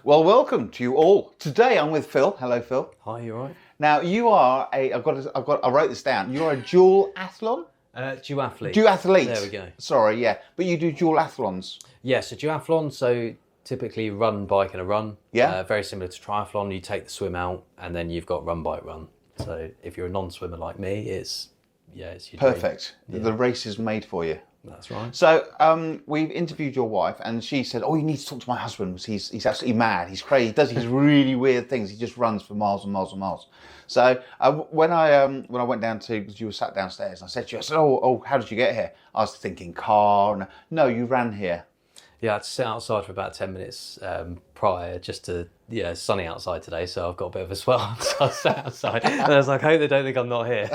Well, welcome to you all. Today I'm with Phil. Hello, Phil. Hi, you alright? Now you are I wrote this down. You are a dual athlon? Duathlete. Duathlete. There we go. Sorry, yeah. But you do dual athlons. Yeah, so duathlon, so typically run, bike and a run. Yeah. Very similar to triathlon, you take the swim out and then you've got run, bike, run. So if you're a non-swimmer like me, it's your Perfect. dream. The race is made for you. That's right. So we've interviewed your wife, and she said, "Oh, you need to talk to my husband. He's absolutely mad. He's crazy. He does these really weird things. He just runs for miles and miles and miles." So when I went down to, because you were sat downstairs, I said to you, I said, "Oh, how did you get here?" I was thinking car. And, no, you ran here. Yeah, I had to sit outside for about 10 minutes prior just to, it's sunny outside today, so I've got a bit of a swell. So I sat outside and I was like, I hope they don't think I'm not here.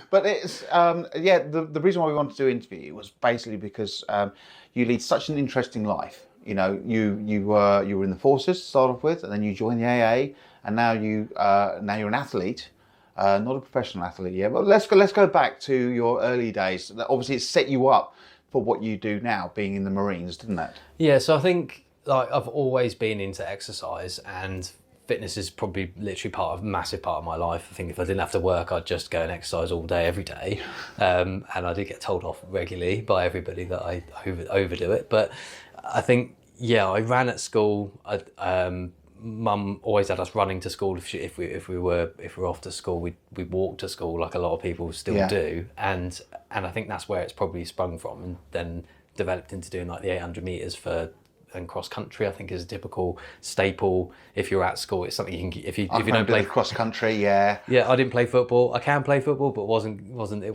But it's, the reason why we wanted to interview you was basically because you lead such an interesting life. You know, you were in the forces to start off with, and then you joined the AA, and now you're an athlete. Not a professional athlete yet, but let's go back to your early days. Obviously, it set you up for what you do now, being in the Marines, didn't it? Yeah, so I think I've always been into exercise, and fitness is probably literally massive part of my life. I think if I didn't have to work, I'd just go and exercise all day, every day. And I do get told off regularly by everybody that I overdo it. But I think, I ran at school. Mum always had us running to school. If we were off to school, we walked to school like a lot of people still do. And I think that's where it's probably sprung from, and then developed into doing like the 800 meters and cross country. I think is a typical staple. If you're at school, it's something you can. If you don't play cross country, yeah. Yeah, I didn't play football. I can play football, but it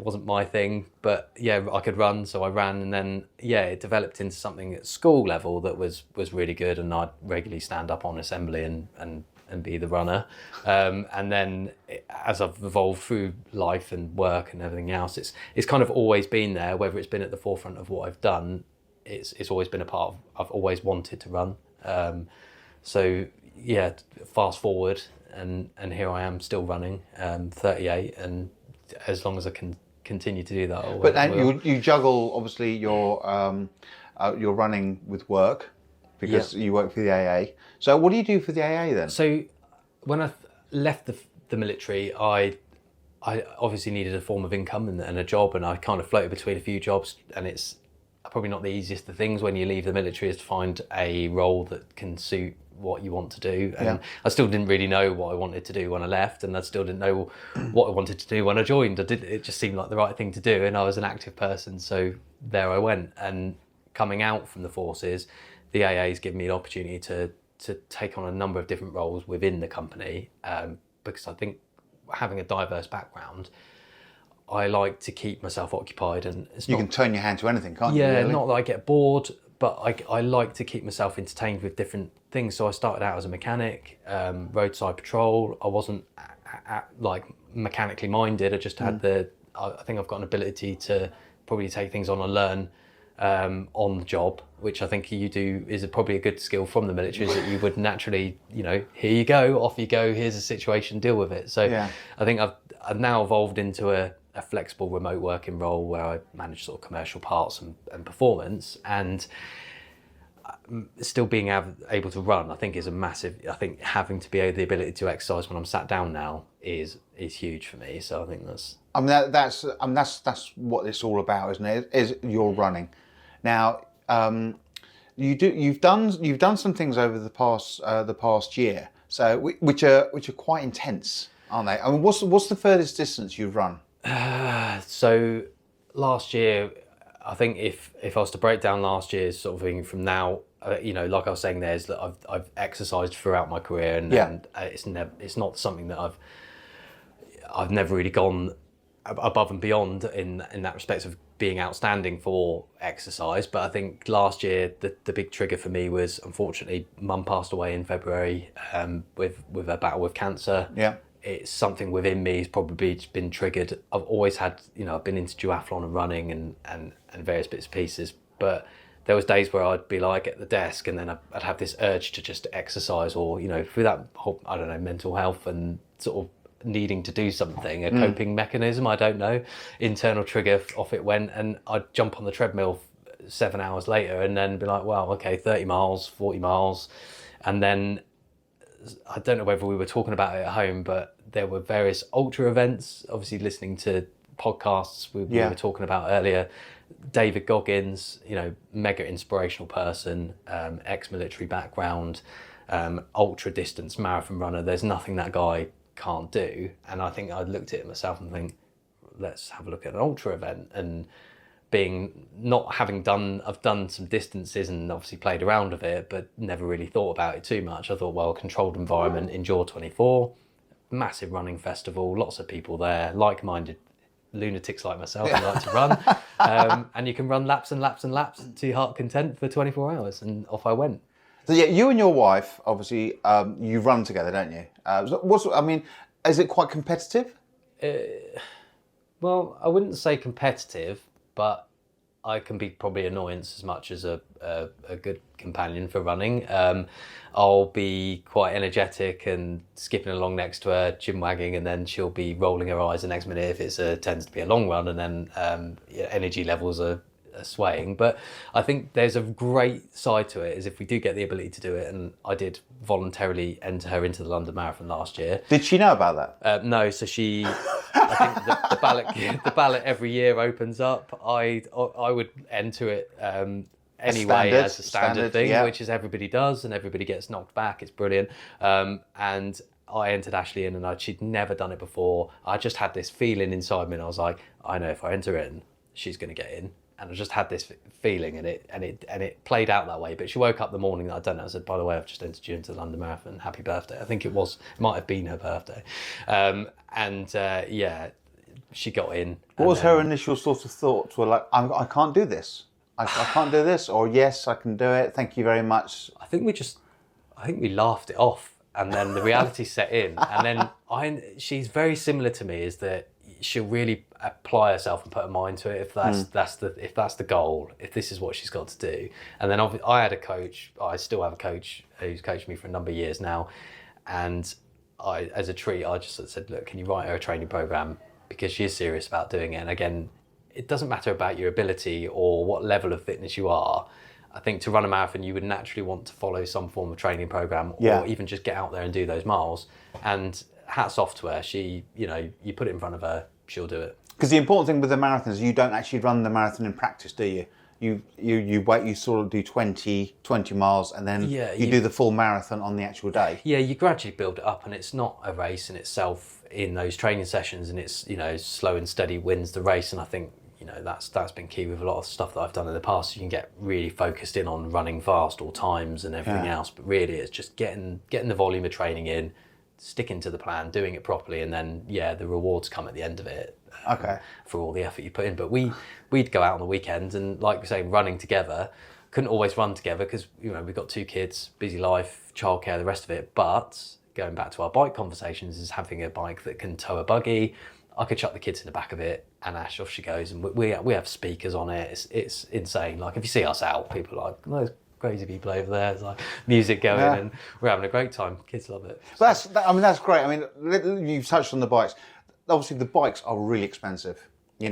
wasn't my thing. But yeah, I could run, so I ran, and then it developed into something at school level that was really good, and I'd regularly stand up on assembly and be the runner. And then as I've evolved through life and work and everything else, it's kind of always been there. Whether it's been at the forefront of what I've done, it's always been a part of. I've always wanted to run. Fast forward, and here I am still running, 38, and as long as I can continue to do that. But then you juggle obviously your running with work, because you work for the AA. So what do you do for the AA then? So when I left the military, I obviously needed a form of income and a job, and I kind of floated between a few jobs, and it's probably not the easiest of things when you leave the military is to find a role that can suit what you want to do. And I still didn't really know what I wanted to do when I left, and I still didn't know what I wanted to do when I joined. It just seemed like the right thing to do, and I was an active person, so there I went. And coming out from the forces, the AA's given me an opportunity to take on a number of different roles within the company, because I think having a diverse background, I like to keep myself occupied, and you can turn your hand to anything, can't you? Yeah, really? Not that I get bored, but I like to keep myself entertained with different things. So I started out as a mechanic, roadside patrol. I wasn't like mechanically minded. I just had I think I've got an ability to probably take things on and learn on the job, which I think you do is probably a good skill from the military, is that you would naturally, here you go, off you go, here's a situation, deal with it. So I think I've now evolved into a flexible remote working role where I manage sort of commercial parts and performance, and still being able to run, I think is a massive. I think having to be the ability to exercise when I'm sat down now is huge for me. So I think that's. That's what it's all about, isn't it? Is your running. Now, you've done some things over the past year, so which are quite intense, aren't they? I mean, what's the furthest distance you've run? So last year, I think if I was to break down last year's sort of thing from now, like I was saying, there's that I've exercised throughout my career, and it's not something that I've never really gone above and beyond in that respect of being outstanding for exercise. But I think last year the big trigger for me was, unfortunately, Mum passed away in February with a battle with cancer. Yeah. It's something within me has probably been triggered. I've always had, I've been into duathlon and running and various bits and pieces, but there was days where I'd be like at the desk, and then I'd have this urge to just exercise, or, through that whole, I don't know, mental health and sort of needing to do something, a coping mechanism, I don't know, internal trigger, off it went, and I'd jump on the treadmill 7 hours later, and then be like, well, okay, 30 miles, 40 miles. And then I don't know whether we were talking about it at home, but there were various ultra events, obviously listening to podcasts we were talking about earlier. David Goggins, mega inspirational person, ex-military background, ultra distance marathon runner. There's nothing that guy can't do. And I think I looked at it myself and think, let's have a look at an ultra event. And I've done some distances and obviously played around with it, but never really thought about it too much. I thought, well, controlled environment, Endure 24, massive running festival, lots of people there, like-minded lunatics like myself who like to run, and you can run laps and laps and laps to your heart content for 24 hours, and off I went. So yeah, you and your wife, obviously, you run together, don't you? Is it quite competitive? Well, I wouldn't say competitive, but I can be probably annoyance as much as a good companion for running. I'll be quite energetic and skipping along next to her, chin wagging, and then she'll be rolling her eyes the next minute if it tends to be a long run, and then energy levels are swaying. But I think there's a great side to it, is if we do get the ability to do it, and I did voluntarily enter her into the London Marathon last year. Did she know about that? No, so I think the ballot every year opens up. I would enter it anyway as a standard thing, which is everybody does, and everybody gets knocked back. It's brilliant. And I entered Ashley in, and she'd never done it before. I just had this feeling inside me, and I was like, I know if I enter in, she's going to get in. And I just had this feeling, and it played out that way. But she woke up the morning that I'd done it. I said, by the way, I've just entered you into the London Marathon. Happy birthday. I think it might have been her birthday. She got in. What was her initial sort of thoughts? Were like, I can't do this. I can't do this, or yes, I can do it. Thank you very much. I think we laughed it off, and then the reality set in. And then she's very similar to me, is that she'll really apply herself and put her mind to it if that's the goal, if this is what she's got to do. And then I had a coach, I still have a coach who's coached me for a number of years now, and as a treat, I just said, look, can you write her a training program, because she is serious about doing it. And again, it doesn't matter about your ability or what level of fitness you are. I think to run a marathon, you would naturally want to follow some form of training program, or even just get out there and do those miles. And hats off to her. She, you put it in front of her, she'll do it. Because the important thing with the marathon is you don't actually run the marathon in practice, do you? You wait, you sort of do 20 miles, and then you do the full marathon on the actual day. Yeah, you gradually build it up, and it's not a race in itself in those training sessions, and it's, slow and steady wins the race. And I think, that's been key with a lot of stuff that I've done in the past. You can get really focused in on running fast or times and everything else, but really it's just getting the volume of training in, sticking to the plan, doing it properly, and then the rewards come at the end of it. For all the effort you put in. But we'd go out on the weekends, and like we say, running together. Couldn't always run together because we've got 2 kids, busy life, childcare, the rest of it. But going back to our bike conversations, is having a bike that can tow a buggy. I could chuck the kids in the back of it, and Ash, off she goes. And we have speakers on it. It's insane. Like, if you see us out, people are like, those crazy people over there. It's like music going, and we're having a great time. Kids love it. That's great. I mean, you've touched on the bikes. Obviously, the bikes are really expensive. A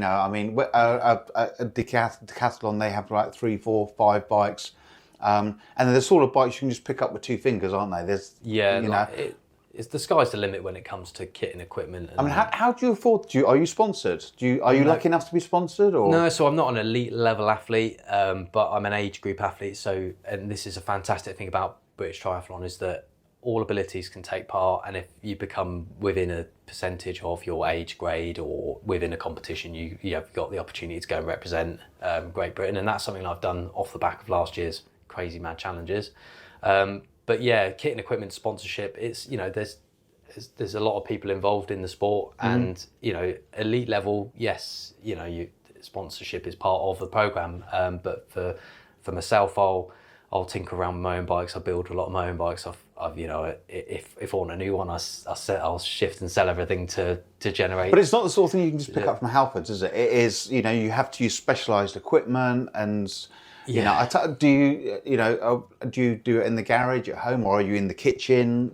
decathlon, they have like 3, 4, 5 bikes, and they're the sort of bikes you can just pick up with 2 fingers, aren't they? It's the sky's the limit when it comes to kit and equipment. And how do you afford? Are you sponsored? Are you lucky enough to be sponsored? Or? No, so I'm not an elite level athlete, but I'm an age group athlete. So, and this is a fantastic thing about British Triathlon, is that all abilities can take part, and if you become within a percentage of your age grade or within a competition, you have got the opportunity to go and represent Great Britain, and that's something I've done off the back of last year's crazy mad challenges. But yeah, kit and equipment sponsorship, it's there's a lot of people involved in the sport, and elite level, yes, sponsorship is part of the program, but for myself, I'll tinker around with my own bikes. I build a lot of my own bikes. If I want a new one, I'll shift and sell everything to generate. But it's not the sort of thing you can just pick up from Halfords, is it? It is, you have to use specialised equipment, and do you do it in the garage at home, or are you in the kitchen?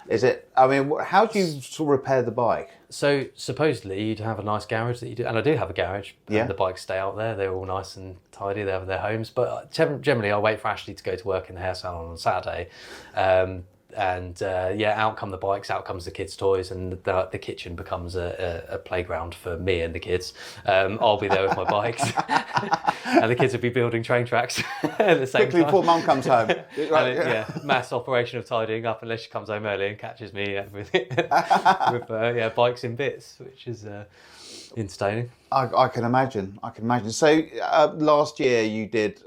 Is it? I mean, how do you sort of repair the bike? So supposedly you'd have a nice garage that you do, and I do have a garage. Yeah. And the bikes stay out there. They're all nice and tidy. They have their homes. But generally, I wait for Ashley to go to work in the hair salon on Saturday, out come the bikes, out comes the kids' toys, and the kitchen becomes a playground for me and the kids. I'll be there with my bikes, and the kids will be building train tracks at the same Quickly time. before Mum comes home. Mass operation of tidying up unless she comes home early and catches me with bikes in bits, which is entertaining. I can imagine. So last year you did.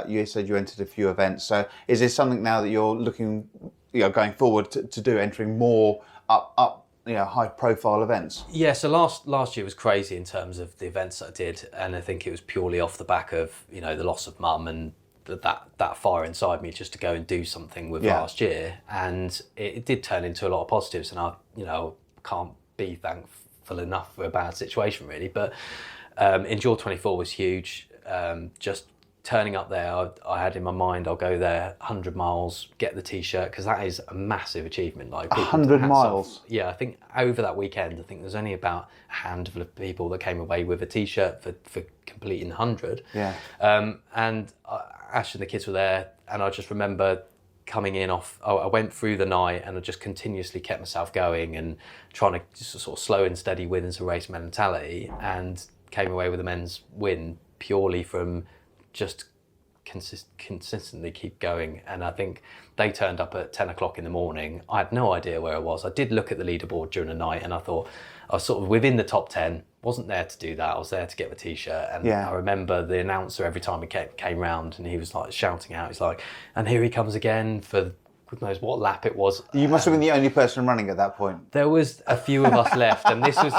You said you entered a few events. So is this something now that you're looking, going forward to do, entering more up, high profile events? Yeah. So last year was crazy in terms of the events that I did, and I think it was purely off the back of the loss of Mum and that fire inside me just to go and do something with last year, and it did turn into a lot of positives, and I can't be thankful enough for a bad situation really, but Endure 24 was huge. Just turning up there, I had in my mind, I'll go there 100 miles, get the T-shirt, because that is a massive achievement. Like 100 miles? Yeah, I think over that weekend, I think there's only about a handful of people that came away with a T-shirt for completing 100. Yeah. And Ash and the kids were there, and I just remember coming in I went through the night and I just continuously kept myself going and trying to just sort of slow and steady wins a race mentality, and came away with a men's win purely from just consistently keep going. And I think they turned up at 10 o'clock in the morning. I had no idea where I was. I did look at the leaderboard during the night and I thought I was sort of within the top 10. Wasn't there to do that. I was there to get the T-shirt. And I remember the announcer every time he came round and he was like shouting out, he's like, and here he comes again for God knows what lap it was. You must have been the only person running at that point. There was a few of us left, and this was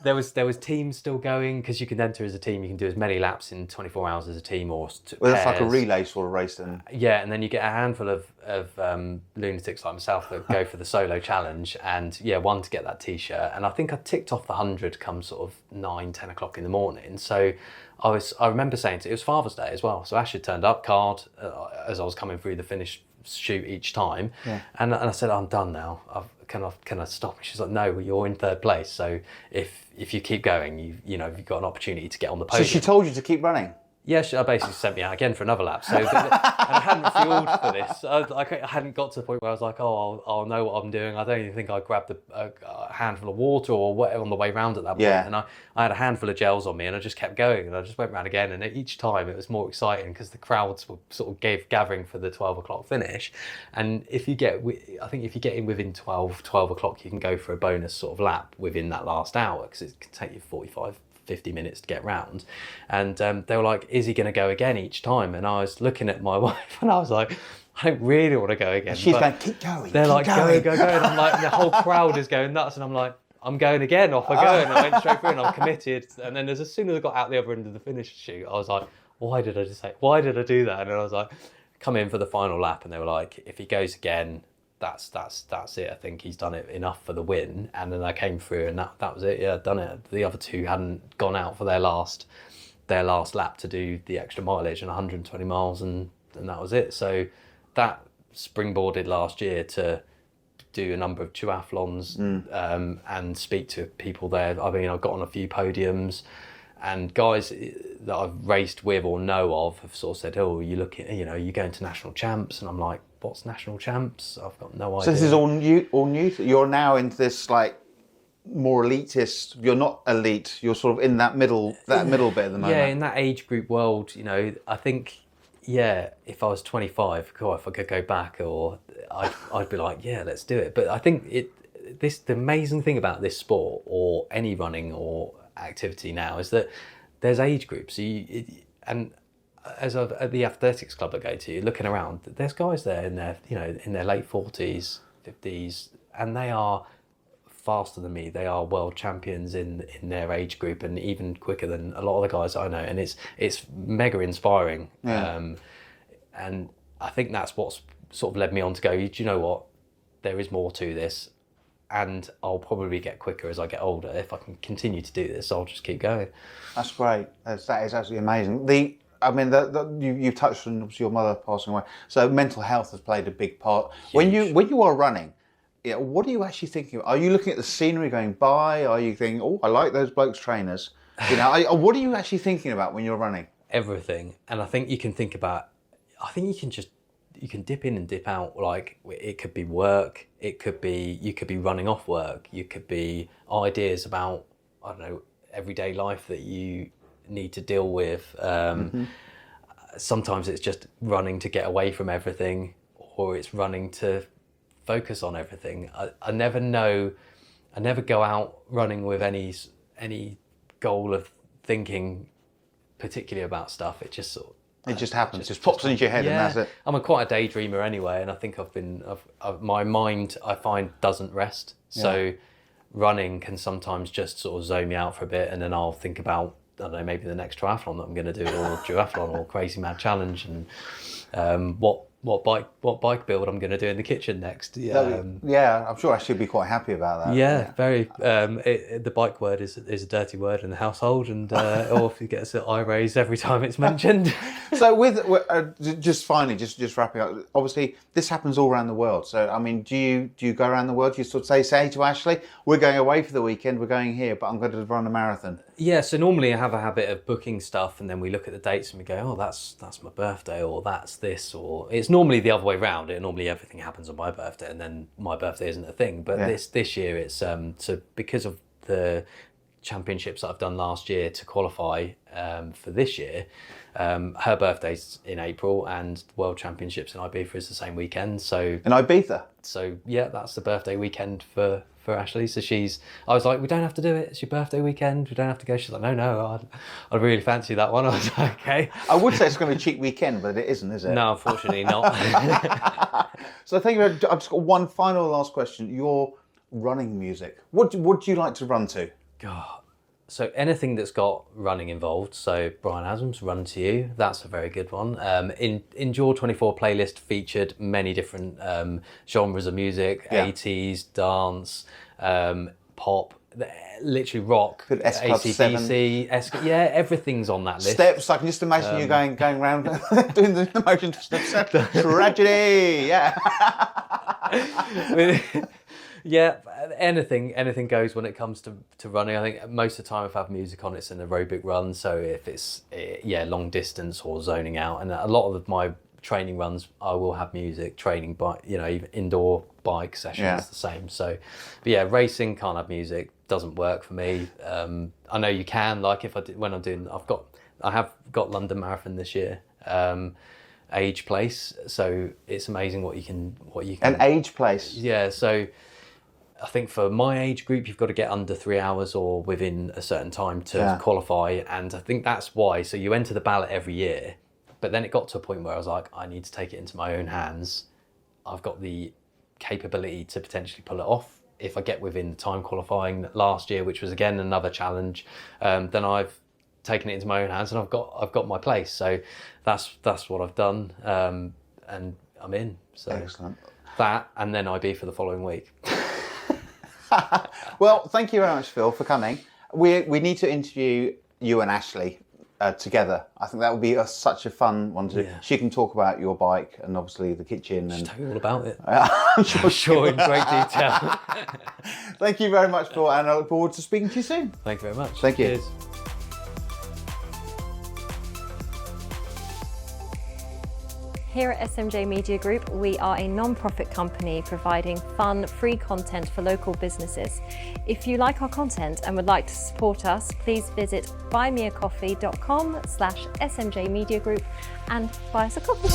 there was teams still going, because you can enter as a team. You can do as many laps in 24 hours as a team, or that's like a relay sort of race then. Yeah, and then you get a handful of lunatics like myself that go for the solo challenge, and one to get that T-shirt. And I think I ticked off the 100 come sort of 9-10 o'clock in the morning. So I remember saying it was Father's Day as well. So Ash had turned up, card as I was coming through the finish shoot each time, and I said, I'm done now. Can I stop? She's like, no, you're in third place. So if you keep going, you've got an opportunity to get on the podium. So she told you to keep running? Yeah, she basically sent me out again for another lap. So and I hadn't fueled for this. I hadn't got to the point where I was like, I'll know what I'm doing. I don't even think I grabbed a handful of water or whatever on the way round at that point. Yeah. And I had a handful of gels on me, and I just kept going, and I just went round again. And each time it was more exciting because the crowds were sort of gathering for the 12 o'clock finish. And if you get in within 12 o'clock, you can go for a bonus sort of lap within that last hour, because it can take you 50 minutes to get round. And they were like, is he going to go again each time? And I was looking at my wife and I was like, I don't really want to go again. She's going, keep going. They're like, going. Go. And I'm like, the whole crowd is going nuts. And I'm like, I'm going again, off I go. And I went straight through and I'm committed. And then as soon as I got out the other end of the finish shoot, I was like, why did I do that? And then I was like, come in for the final lap. And they were like, if he goes again, that's it. I think he's done it enough for the win. And then I came through and that was it. Yeah, I'd done it. The other two hadn't gone out for their last lap to do the extra mileage and 120 miles, and that was it. So that springboarded last year to do a number of triathlons and speak to people there. I mean, I've got on a few podiums, and guys that I've raced with or know of have sort of said, oh, you're going to national champs. And I'm like, what's national champs? I've got no idea. So this is all new. You're now into this like more elitist. You're not elite. You're sort of in that middle bit at the moment. Yeah, in that age group world, I think, if I was 25, if I could go back, or I'd be like, yeah, let's do it. But I think the amazing thing about this sport or any running or activity now is that there's age groups. At the athletics club I go to, looking around, there's guys there in their late 40s, 50s, and they are faster than me. They are world champions in their age group, and even quicker than a lot of the guys I know. And it's mega inspiring. Yeah. And I think that's what's sort of led me on to go, do you know what? There is more to this, and I'll probably get quicker as I get older. If I can continue to do this, I'll just keep going. That's great. That is absolutely amazing. I mean, you touched on obviously your mother passing away, so mental health has played a big part. Huge. When you are running, yeah, what are you actually thinking? Are you looking at the scenery going by? Are you thinking, oh, I like those blokes trainers? You know, what are you actually thinking about when you're running? Everything. And I think you can think about, I think you can dip in and dip out. Like, it could be work, you could be running off work, you could be ideas about, I don't know, everyday life that you need to deal with. Sometimes it's just running to get away from everything, or it's running to focus on everything. I never know, I never go out running with any goal of thinking particularly about stuff. It just sort of, it just happens, just pops into your head, and that's it. I'm quite a daydreamer anyway, and I think my mind, I find, doesn't rest. So running can sometimes just sort of zone me out for a bit, and then I'll think about, I don't know, maybe the next triathlon that I'm going to do, or duathlon, or crazy mad challenge, and what bike build I'm going to do in the kitchen next. Yeah, I'm sure I should be quite happy about that. Yeah, very. The bike word is a dirty word in the household, and Orphy gets an eye raised every time it's mentioned. So just finally, just wrapping up. Obviously, this happens all around the world. So I mean, do you go around the world? Do you sort of say to Ashley, "We're going away for the weekend. We're going here, but I'm going to run a marathon." Yeah. So normally I have a habit of booking stuff, and then we look at the dates and we go, "Oh, that's my birthday," or "That's this," or it's normally the other way around. Normally everything happens on my birthday, and then my birthday isn't a thing. But this year it's so because of the championships that I've done last year to qualify for this year. Her birthday's in April, and World Championships in Ibiza is the same weekend. So in Ibiza. So yeah, that's the birthday weekend for Ashley. So I was like, we don't have to do it. It's your birthday weekend. We don't have to go. She's like, no, I'd really fancy that one. I was like, okay. I would say it's going to be a cheap weekend, but it isn't, is it? No, unfortunately not. So I think I've just got one final last question. Your running music. What do you like to run to? God. So anything that's got running involved. So Brian Adams, Run to You. That's a very good one. In Jaw 24 playlist featured many different genres of music, 80s, dance, pop, literally rock, AC/DC, everything's on that list. Steps, I can just imagine you going around doing the motion to steps. Tragedy, yeah. Yeah, anything goes when it comes to running. I think most of the time if I have music on, it's an aerobic run. So if it's long distance or zoning out, and a lot of my training runs, I will have music. Training by even indoor bike sessions the same. So, but yeah, racing can't have music. Doesn't work for me. I know you can. Like if I have got London Marathon this year. Age place. So it's amazing what you can. An age place. Yeah. So I think for my age group, you've got to get under 3 hours or within a certain time to qualify. And I think that's why. So you enter the ballot every year, but then it got to a point where I was like, I need to take it into my own hands. I've got the capability to potentially pull it off if I get within the time qualifying last year, which was again another challenge. Then I've taken it into my own hands and I've got my place. So that's what I've done. And I'm in. So excellent. That, and then IB for the following week. Well, thank you very much, Phil, for coming. We need to interview you and Ashley together. I think that would be such a fun one to do. She can talk about your bike and obviously the kitchen. She'll tell you all about it. I'm sure in great detail. Thank you very much, Phil, and I look forward to speaking to you soon. Thank you very much. Thank you. Cheers. Here at SMJ Media Group, we are a non-profit company providing fun, free content for local businesses. If you like our content and would like to support us, please visit buymeacoffee.com/SMJ Media Group and buy us a coffee.